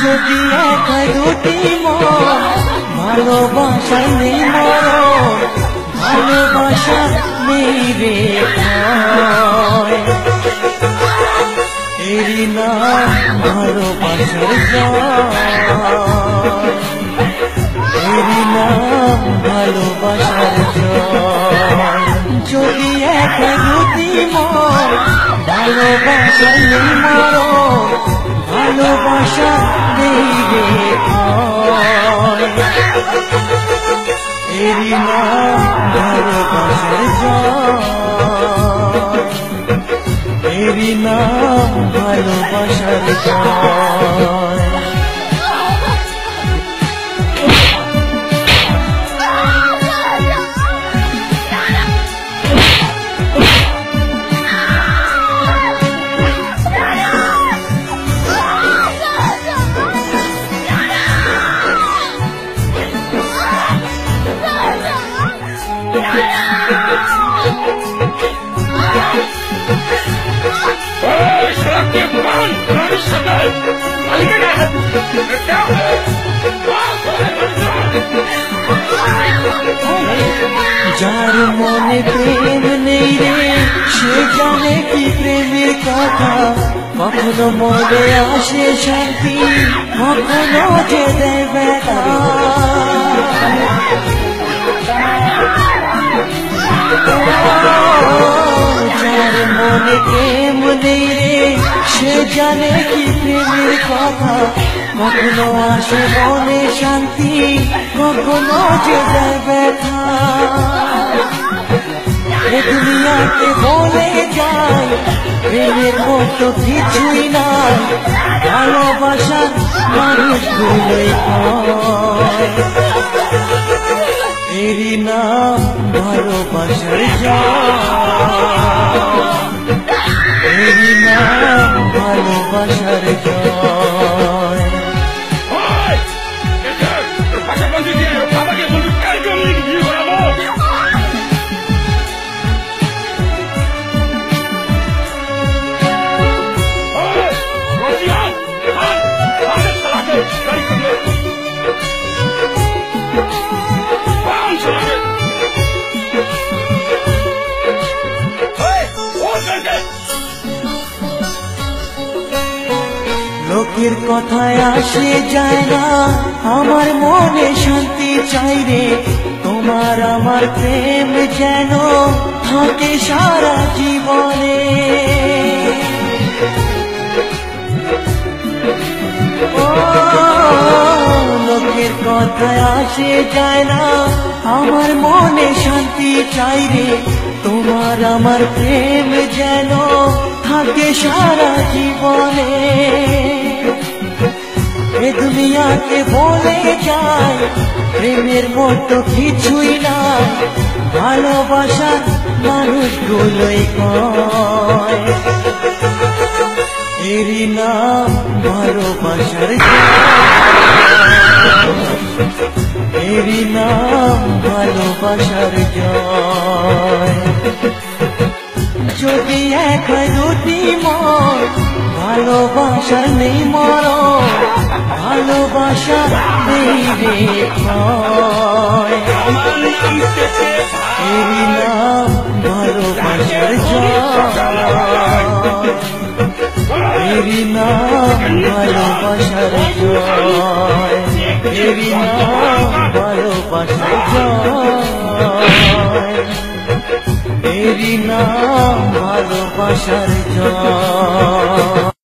যদি এক দুটি মন ভালোবাসার নেই মরণ, ভালোবাসা নেই রে ভয়। এরই নাম ভালোবাসার জয়, এরই নাম ভালোবাসার জয়। যদি এক দুটি মন ভালোবাসার নেই মরণ, ভালোবাসা নেই রে ভয়। এরই নাম ভালোবাসার জয়, এরই নাম ভালোবাসার জয়। যার মনে প্রেম নেই রে সে জানে কি প্রেমের কথা, কখনো মনে আসে শান্তি, কখনো যে দেয় ব্যথা। যার মনে প্রেম নেই রে সে জানে কি প্রেমের কথা, কখনো আসে মনে শান্তি, কখনো যে দেয় ব্যথা। এ দুনিয়াতে বলে যায় প্রেমের মতো কিছুই নাই, ভালোবাসা মানুষগুলোই কয়। এরই নাম ভালোবাসার জয়, এরই নাম ভালোবাসার জয়। লোকের কথায় আসে যায় না, আমার মনে শান্তি চাই রে, তোমার আমার প্রেম যেন থাকে সারা জীবনে। লোকের কথায় আসে যায় না, আমার মনে শান্তি চাই রে, তোমার আমার প্রেম যেন থাকে সারা জীবনে। এ দুনিয়াতে বলে যায় প্রেমের মতো কিছুই নাই, ভালোবাসা মানুষগুলোই কয়। এরই নাম ভালোবাসার জয়, এরই নাম ভালোবাসার জয়। যদি এক দুটি মন ভালোবাসার নেই মরণ, ভালোবাসা নেই রে ভয়। এরই নাম ভালোবাসার জয়, এরই নাম ভালোবাসার জয়, এরই নাম ভালোবাসার জয়, এরই নাম ভালোবাসার জয়।